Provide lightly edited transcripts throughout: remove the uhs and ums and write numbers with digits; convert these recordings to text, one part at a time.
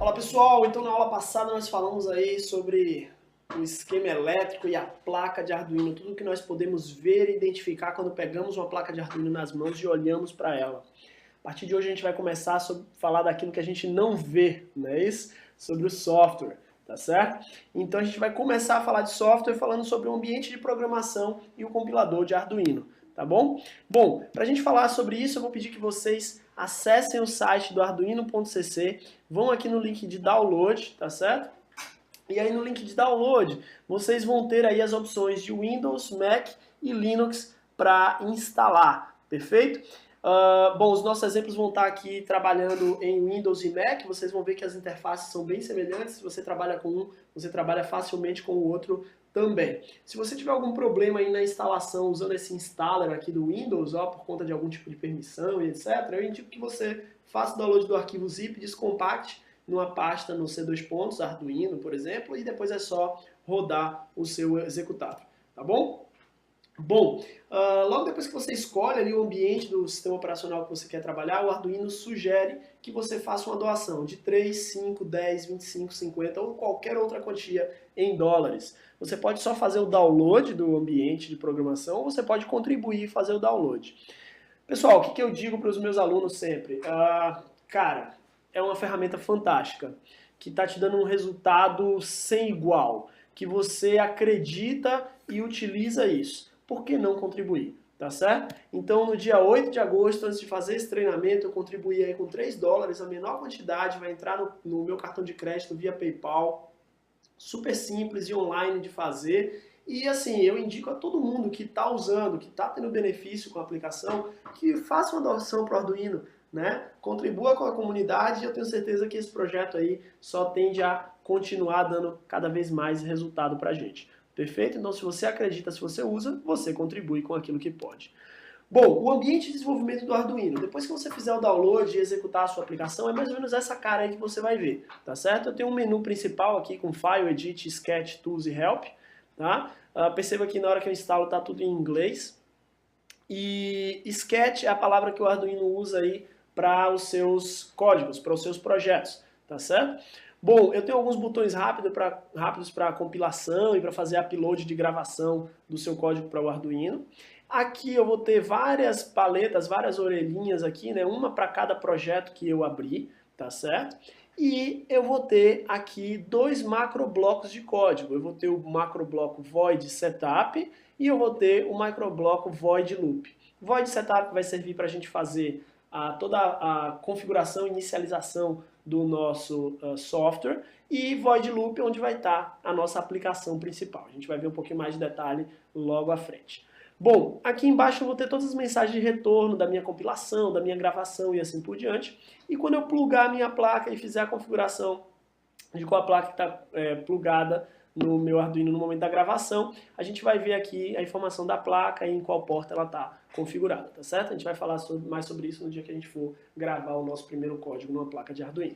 Fala pessoal, então na aula passada nós falamos aí sobre o esquema elétrico e a placa de Arduino, tudo que nós podemos ver e identificar quando pegamos uma placa de Arduino nas mãos e olhamos para ela. A partir de hoje a gente vai começar a falar daquilo que a gente não vê, não é isso? Sobre o software, tá certo? Então a gente vai começar a falar de software falando sobre o ambiente de programação e o compilador de Arduino, tá bom? Bom, para a gente falar sobre isso eu vou pedir que vocês acessem o site do arduino.cc, vão aqui no link de download, tá certo? E aí no link de download, vocês vão ter aí as opções de Windows, Mac e Linux para instalar, perfeito? Bom, os nossos exemplos vão estar aqui trabalhando em Windows e Mac, vocês vão ver que as interfaces são bem semelhantes, se você trabalha com um, você trabalha facilmente com o outro também. Se você tiver algum problema aí na instalação usando esse installer aqui do Windows, por conta de algum tipo de permissão e etc., eu indico que você faça o download do arquivo zip, descompacte numa pasta no C2 pontos, Arduino, por exemplo, e depois é só rodar o seu executável, tá bom? Bom, logo depois que você escolhe ali o ambiente do sistema operacional que você quer trabalhar, o Arduino sugere que você faça uma doação de 3, 5, 10, 25, 50 ou qualquer outra quantia em dólares. Você pode só fazer o download do ambiente de programação ou você pode contribuir e fazer o download. Pessoal, o que eu digo para os meus alunos sempre? Cara, é uma ferramenta fantástica, que está te dando um resultado sem igual, que você acredita e utiliza isso. Por que não contribuir? Tá certo? Então, no dia 8 de agosto, antes de fazer esse treinamento, eu contribuí aí com 3 dólares, a menor quantidade, vai entrar no meu cartão de crédito via PayPal, super simples e online de fazer. E assim, eu indico a todo mundo que está usando, que está tendo benefício com a aplicação, que faça uma doação para o Arduino, né? Contribua com a comunidade e eu tenho certeza que esse projeto aí só tende a continuar dando cada vez mais resultado para a gente. Perfeito? Então, se você acredita, se você usa, você contribui com aquilo que pode. Bom, o ambiente de desenvolvimento do Arduino. Depois que você fizer o download e executar a sua aplicação, é mais ou menos essa cara aí que você vai ver, tá certo? Eu tenho um menu principal aqui com File, Edit, Sketch, Tools e Help, tá? Perceba que na hora que eu instalo tá tudo em inglês. E Sketch é a palavra que o Arduino usa aí para os seus códigos, para os seus projetos, tá certo? Bom, eu tenho alguns botões rápidos para compilação e para fazer upload de gravação do seu código para o Arduino. Aqui eu vou ter várias paletas, várias orelhinhas aqui, né? Uma para cada projeto que eu abri, tá certo? E eu vou ter aqui 2 macroblocos de código. Eu vou ter o macrobloco void setup e eu vou ter o macrobloco void loop. Void setup vai servir para a gente fazer toda a configuração e inicialização do nosso software, e void loop onde vai estar a nossa aplicação principal. A gente vai ver um pouquinho mais de detalhe logo à frente. Bom, aqui embaixo eu vou ter todas as mensagens de retorno da minha compilação, da minha gravação e assim por diante. E quando eu plugar a minha placa e fizer a configuração de qual a placa está plugada no meu Arduino no momento da gravação, a gente vai ver aqui a informação da placa e em qual porta ela está configurada, tá certo? A gente vai falar mais sobre isso no dia que a gente for gravar o nosso primeiro código numa placa de Arduino.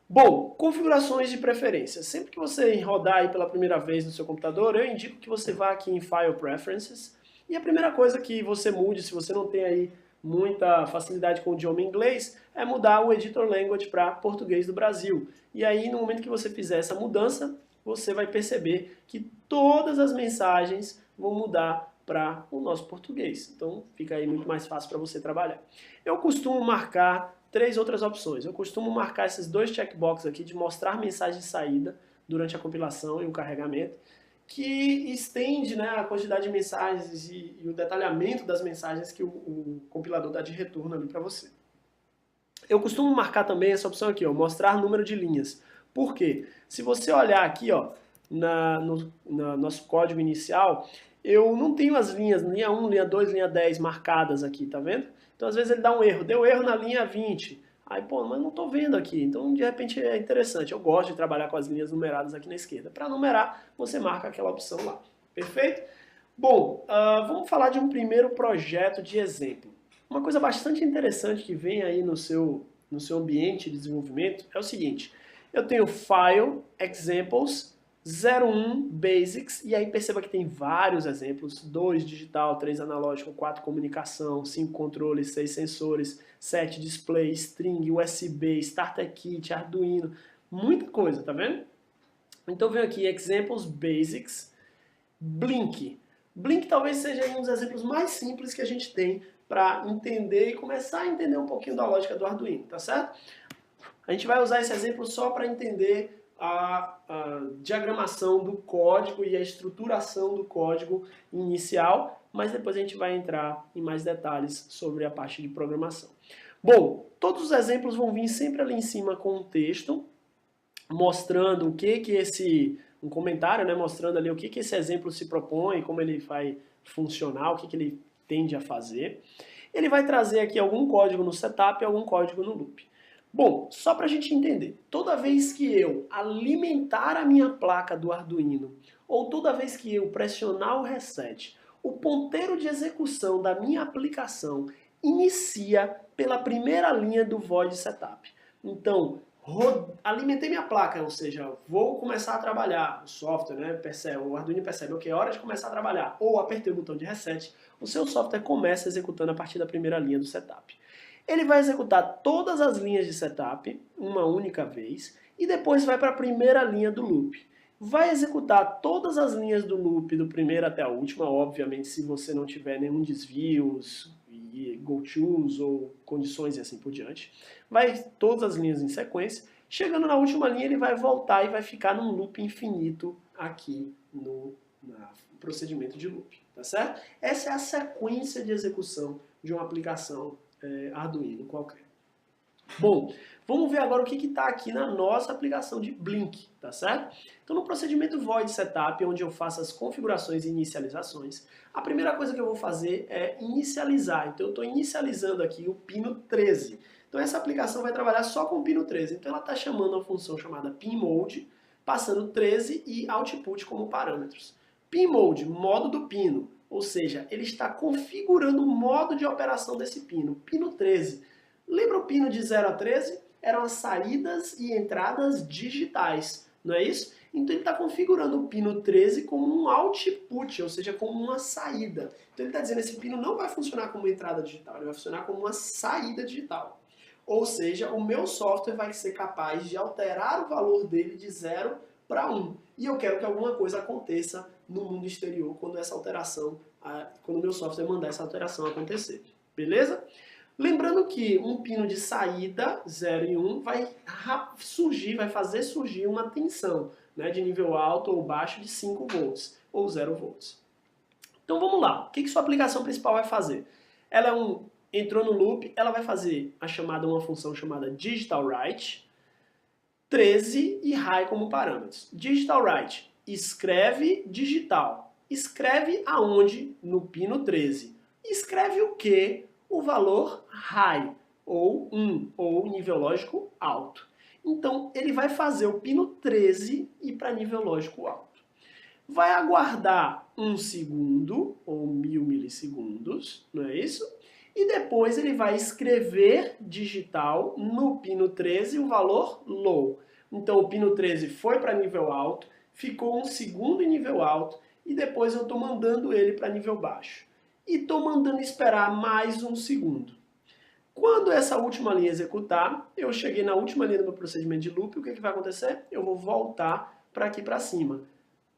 Bom, configurações de preferência. Sempre que você rodar aí pela primeira vez no seu computador, eu indico que você vá aqui em File Preferences, e a primeira coisa que você mude, se você não tem aí muita facilidade com o idioma inglês, é mudar o Editor Language para português do Brasil. E aí, no momento que você fizer essa mudança, você vai perceber que todas as mensagens vão mudar para o nosso português. Então, fica aí muito mais fácil para você trabalhar. Eu costumo marcar 3 outras opções. Eu costumo marcar esses 2 checkboxes aqui de mostrar mensagem de saída durante a compilação e o carregamento, que estende, né, a quantidade de mensagens e o detalhamento das mensagens que o compilador dá de retorno ali para você. Eu costumo marcar também essa opção aqui, mostrar número de linhas. Por quê? Se você olhar aqui, no nosso código inicial, eu não tenho as linhas, linha 1, linha 2, linha 10 marcadas aqui, tá vendo? Então às vezes ele dá um erro, deu erro na linha 20. Aí, pô, mas não estou vendo aqui. Então, de repente, é interessante. Eu gosto de trabalhar com as linhas numeradas aqui na esquerda. Para numerar, você marca aquela opção lá. Perfeito? Bom, vamos falar de um primeiro projeto de exemplo. Uma coisa bastante interessante que vem aí no seu ambiente de desenvolvimento é o seguinte. Eu tenho File, Examples, 01, Basics, e aí perceba que tem vários exemplos, 2 digital, 3 analógico, 4 comunicação, 5 controles, 6 sensores, 7 display, string, USB, starter kit, Arduino, Muita coisa, tá vendo? Então vem aqui Examples Basics, Blink. Blink talvez seja um dos exemplos mais simples que a gente tem para entender e começar a entender um pouquinho da lógica do Arduino, tá certo? A gente vai usar esse exemplo só para entender a diagramação do código e a estruturação do código inicial, mas depois a gente vai entrar em mais detalhes sobre a parte de programação. Bom, todos os exemplos vão vir sempre ali em cima com um texto, mostrando o que um comentário, né, mostrando ali o que esse exemplo se propõe, como ele vai funcionar, o que ele tende a fazer. Ele vai trazer aqui algum código no setup e algum código no loop. Bom, só para a gente entender, toda vez que eu alimentar a minha placa do Arduino, ou toda vez que eu pressionar o reset, o ponteiro de execução da minha aplicação inicia pela primeira linha do void setup. Então, alimentei minha placa, ou seja, vou começar a trabalhar, o software, né, percebe, o Arduino percebe, ok, é hora de começar a trabalhar, ou apertei o botão de reset, o seu software começa executando a partir da primeira linha do setup. Ele vai executar todas as linhas de setup uma única vez e depois vai para a primeira linha do loop. Vai executar todas as linhas do loop do primeiro até a última, obviamente se você não tiver nenhum desvios, go-tos ou condições e assim por diante. Vai todas as linhas em sequência. Chegando na última linha ele vai voltar e vai ficar num loop infinito aqui no procedimento de loop, tá certo? Essa é a sequência de execução de uma aplicação Arduino qualquer. Bom, vamos ver agora o que está aqui na nossa aplicação de Blink, tá certo? Então no procedimento void setup, onde eu faço as configurações e inicializações, a primeira coisa que eu vou fazer é inicializar. Então eu estou inicializando aqui o pino 13. Então essa aplicação vai trabalhar só com o pino 13. Então ela está chamando uma função chamada pinMode, passando 13 e output como parâmetros. PinMode, modo do pino. Ou seja, ele está configurando o modo de operação desse pino, pino 13. Lembra o pino de 0 a 13? Eram as saídas e entradas digitais, não é isso? Então ele está configurando o pino 13 como um output, ou seja, como uma saída. Então ele está dizendo que esse pino não vai funcionar como entrada digital, ele vai funcionar como uma saída digital. Ou seja, o meu software vai ser capaz de alterar o valor dele de 0 para 1. E eu quero que alguma coisa aconteça no mundo exterior quando essa alteração, quando o meu software mandar essa alteração acontecer. Beleza? Lembrando que um pino de saída, 0 e 1, vai fazer surgir uma tensão, né, de nível alto ou baixo de 5 volts ou 0 volts. Então vamos lá. O que sua aplicação principal vai fazer? Ela entrou no loop, ela vai fazer uma função chamada digitalWrite, 13 e high como parâmetros. DigitalWrite, escreve digital. Escreve aonde? No pino 13. Escreve o que? O valor high, ou 1, ou nível lógico alto. Então, ele vai fazer o pino 13 e para nível lógico alto. Vai aguardar 1 segundo, ou 1000 milissegundos, não é isso? E depois ele vai escrever digital no pino 13 o valor low. Então o pino 13 foi para nível alto, ficou 1 segundo em nível alto e depois eu estou mandando ele para nível baixo. E estou mandando esperar mais 1 segundo. Quando essa última linha executar, eu cheguei na última linha do meu procedimento de loop, o que vai acontecer? Eu vou voltar para aqui para cima.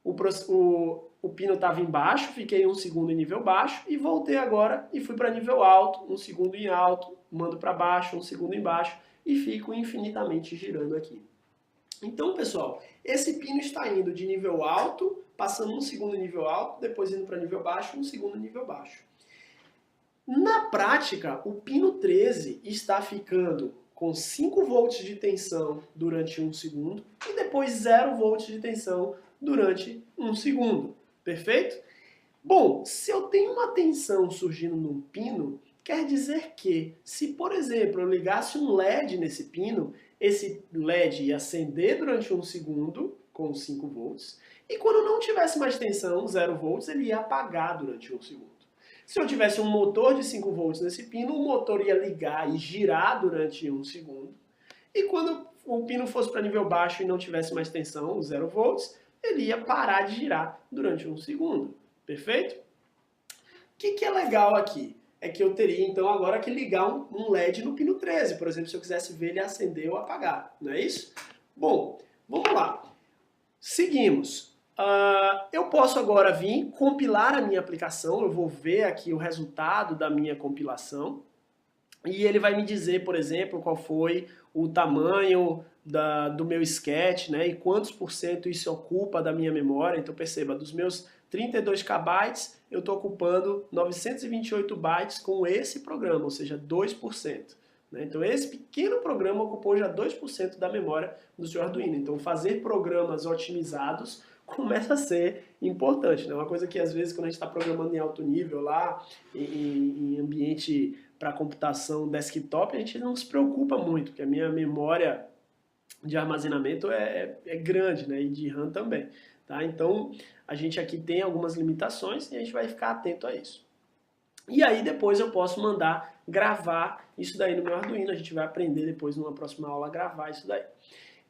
O pino estava embaixo, fiquei 1 segundo em nível baixo e voltei agora e fui para nível alto, 1 segundo em alto, mando para baixo, 1 segundo em baixo e fico infinitamente girando aqui. Então, pessoal, esse pino está indo de nível alto, passando 1 segundo em nível alto, depois indo para nível baixo, 1 segundo em nível baixo. Na prática, o pino 13 está ficando com 5 volts de tensão durante 1 segundo e depois 0 volts de tensão durante 1 segundo. Perfeito? Bom, se eu tenho uma tensão surgindo num pino, quer dizer que, se por exemplo eu ligasse um LED nesse pino, esse LED ia acender durante 1 segundo com 5 volts e quando não tivesse mais tensão, 0 volts, ele ia apagar durante 1 segundo. Se eu tivesse um motor de 5 volts nesse pino, o motor ia ligar e girar durante 1 segundo. E quando o pino fosse para nível baixo e não tivesse mais tensão, 0 volts, ele ia parar de girar durante 1 segundo. Perfeito? O que é legal aqui? É que eu teria então agora que ligar um LED no pino 13, por exemplo, se eu quisesse ver ele acender ou apagar, não é isso? Bom, vamos lá. Seguimos. Eu posso agora vir compilar a minha aplicação, eu vou ver aqui o resultado da minha compilação e ele vai me dizer, por exemplo, qual foi o tamanho do meu sketch, né, e quantos por cento isso ocupa da minha memória. Então perceba, dos meus 32 KB, eu estou ocupando 928 bytes com esse programa, ou seja, 2%. Então esse pequeno programa ocupou já 2% da memória do seu Arduino. Então fazer programas otimizados começa a ser importante. Né? Uma coisa que às vezes quando a gente está programando em alto nível lá, em ambiente para computação desktop, a gente não se preocupa muito, porque a minha memória de armazenamento é grande, né? E de RAM também. Tá? Então a gente aqui tem algumas limitações e a gente vai ficar atento a isso. E aí depois eu posso mandar gravar isso daí no meu Arduino. A gente vai aprender depois numa próxima aula a gravar isso daí.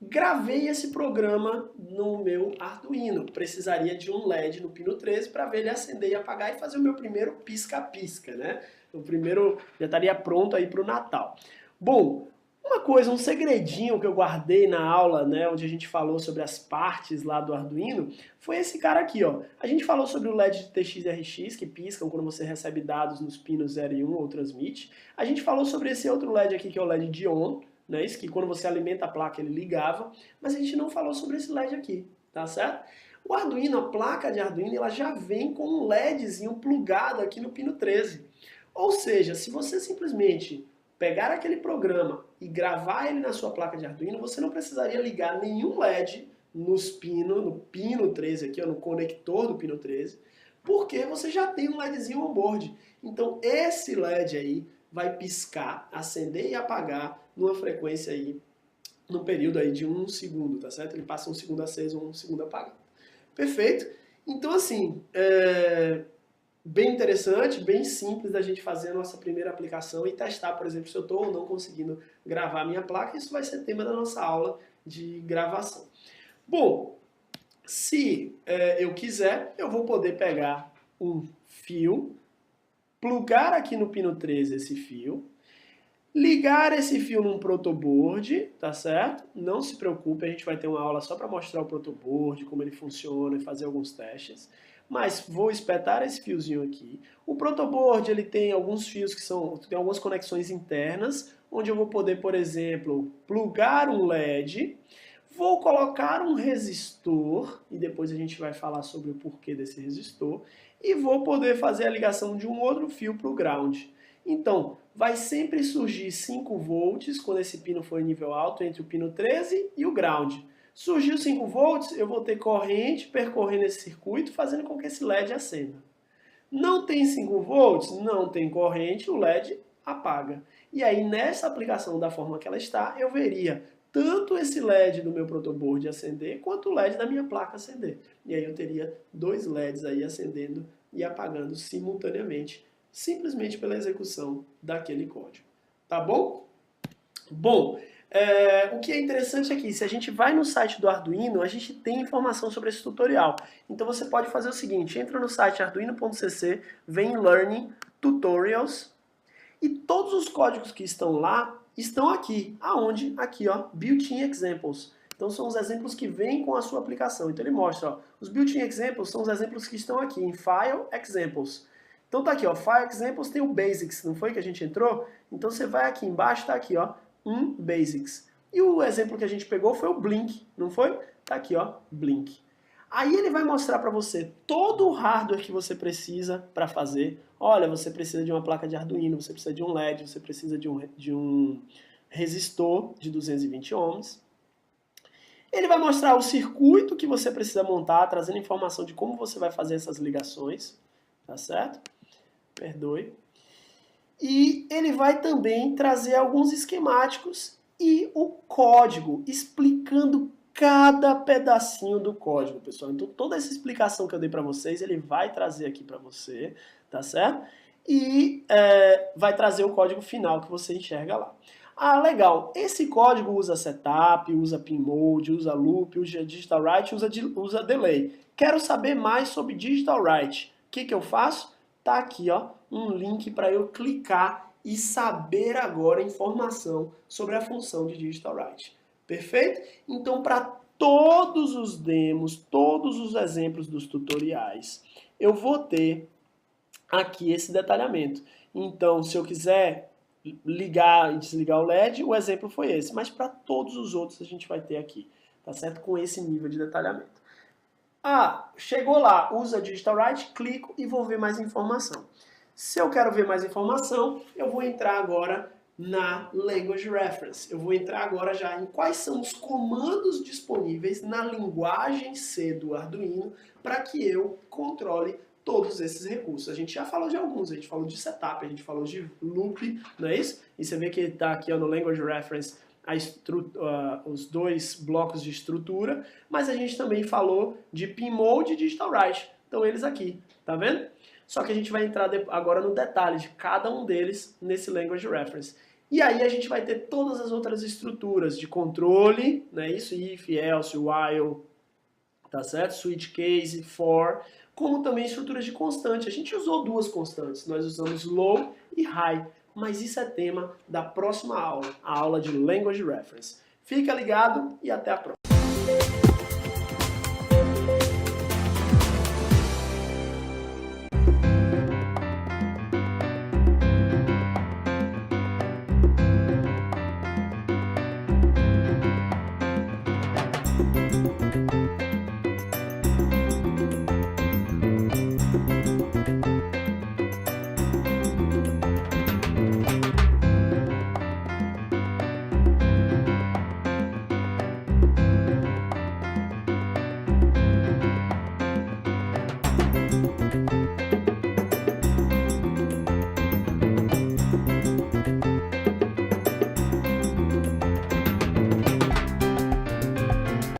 Gravei esse programa no meu Arduino. Precisaria de um LED no pino 13 para ver ele acender e apagar e fazer o meu primeiro pisca-pisca, né? O primeiro já estaria pronto aí para o Natal. Bom, uma coisa, um segredinho que eu guardei na aula, né, onde a gente falou sobre as partes lá do Arduino, foi esse cara aqui, ó. A gente falou sobre o LED de TX/RX, que piscam quando você recebe dados nos pinos 0 e 1 ou transmite. A gente falou sobre esse outro LED aqui, que é o LED de ON, né, isso que quando você alimenta a placa ele ligava, mas a gente não falou sobre esse LED aqui, tá certo? O Arduino, a placa de Arduino, ela já vem com um LEDzinho plugado aqui no pino 13. Ou seja, se você simplesmente pegar aquele programa e gravar ele na sua placa de Arduino, você não precisaria ligar nenhum LED no pino 13 aqui, ó, no conector do pino 13, porque você já tem um LEDzinho on-board. Então esse LED aí vai piscar, acender e apagar numa frequência aí, no período aí de 1 segundo, tá certo? Ele passa 1 segundo aceso, 1 segundo apagado. Perfeito? Então assim, bem interessante, bem simples da gente fazer a nossa primeira aplicação e testar, por exemplo, se eu estou ou não conseguindo gravar a minha placa. Isso vai ser tema da nossa aula de gravação. Bom, se eu quiser, eu vou poder pegar um fio, plugar aqui no pino 13 esse fio, ligar esse fio num protoboard, tá certo? Não se preocupe, a gente vai ter uma aula só para mostrar o protoboard, como ele funciona e fazer alguns testes. Mas vou espetar esse fiozinho aqui. O protoboard ele tem alguns fios tem algumas conexões internas, onde eu vou poder, por exemplo, plugar um LED. Vou colocar um resistor, e depois a gente vai falar sobre o porquê desse resistor, e vou poder fazer a ligação de um outro fio para o ground. Então, vai sempre surgir 5 volts quando esse pino for em nível alto entre o pino 13 e o ground. Surgiu 5 volts, eu vou ter corrente percorrendo esse circuito, fazendo com que esse LED acenda. Não tem 5 volts, não tem corrente, o LED apaga. E aí, nessa aplicação da forma que ela está, eu veria tanto esse LED do meu protoboard acender, quanto o LED da minha placa acender. E aí eu teria 2 LEDs aí acendendo e apagando simultaneamente, simplesmente pela execução daquele código. Tá bom? Bom, o que é interessante aqui, se a gente vai no site do Arduino, a gente tem informação sobre esse tutorial. Então você pode fazer o seguinte, entra no site arduino.cc, vem em Learning, Tutorials, e todos os códigos que estão lá estão aqui. Aonde? Aqui, ó, Built-in Examples. Então são os exemplos que vêm com a sua aplicação. Então ele mostra, ó, os Built-in Examples são os exemplos que estão aqui em File Examples. Então tá aqui, ó, File Examples tem o Basics, não foi que a gente entrou? Então você vai aqui embaixo, tá aqui, ó, Basics. E o exemplo que a gente pegou foi o Blink, não foi? Tá aqui, ó, Blink. Aí ele vai mostrar para você todo o hardware que você precisa para fazer. Olha, você precisa de uma placa de Arduino, você precisa de um LED, você precisa de um resistor de 220 ohms. Ele vai mostrar o circuito que você precisa montar, trazendo informação de como você vai fazer essas ligações, tá certo? Perdoe. E ele vai também trazer alguns esquemáticos e o código, explicando cada pedacinho do código, pessoal. Então toda essa explicação que eu dei para vocês, ele vai trazer aqui para você, tá certo? E vai trazer o código final que você enxerga lá. Ah, legal. Esse código usa setup, usa pin mode, usa loop, usa digital write, usa delay. Quero saber mais sobre digital write. O que eu faço? Tá aqui, ó, um link para eu clicar e saber agora informação sobre a função de digital write. Perfeito? Então, para todos os demos, todos os exemplos dos tutoriais, eu vou ter aqui esse detalhamento. Então, se eu quiser ligar e desligar o LED, o exemplo foi esse. Mas para todos os outros a gente vai ter aqui, tá certo? Com esse nível de detalhamento. Ah, chegou lá, usa Digital Write, clico e vou ver mais informação. Se eu quero ver mais informação, eu vou entrar agora na Language Reference. Eu vou entrar agora já em quais são os comandos disponíveis na linguagem C do Arduino para que eu controle todos esses recursos. A gente já falou de alguns, a gente falou de setup, a gente falou de loop, não é isso? E você vê que está aqui ó, no Language Reference os dois blocos de estrutura, mas a gente também falou de Pinmode e Digital Write. Então eles aqui, tá vendo? Só que a gente vai entrar agora no detalhe de cada um deles nesse Language Reference. E aí a gente vai ter todas as outras estruturas de controle, né? Isso, if, else, while, tá certo? Switch case, for, como também estruturas de constante. A gente usou duas constantes, nós usamos low e high, mas isso é tema da próxima aula, a aula de Language Reference. Fica ligado e até a próxima.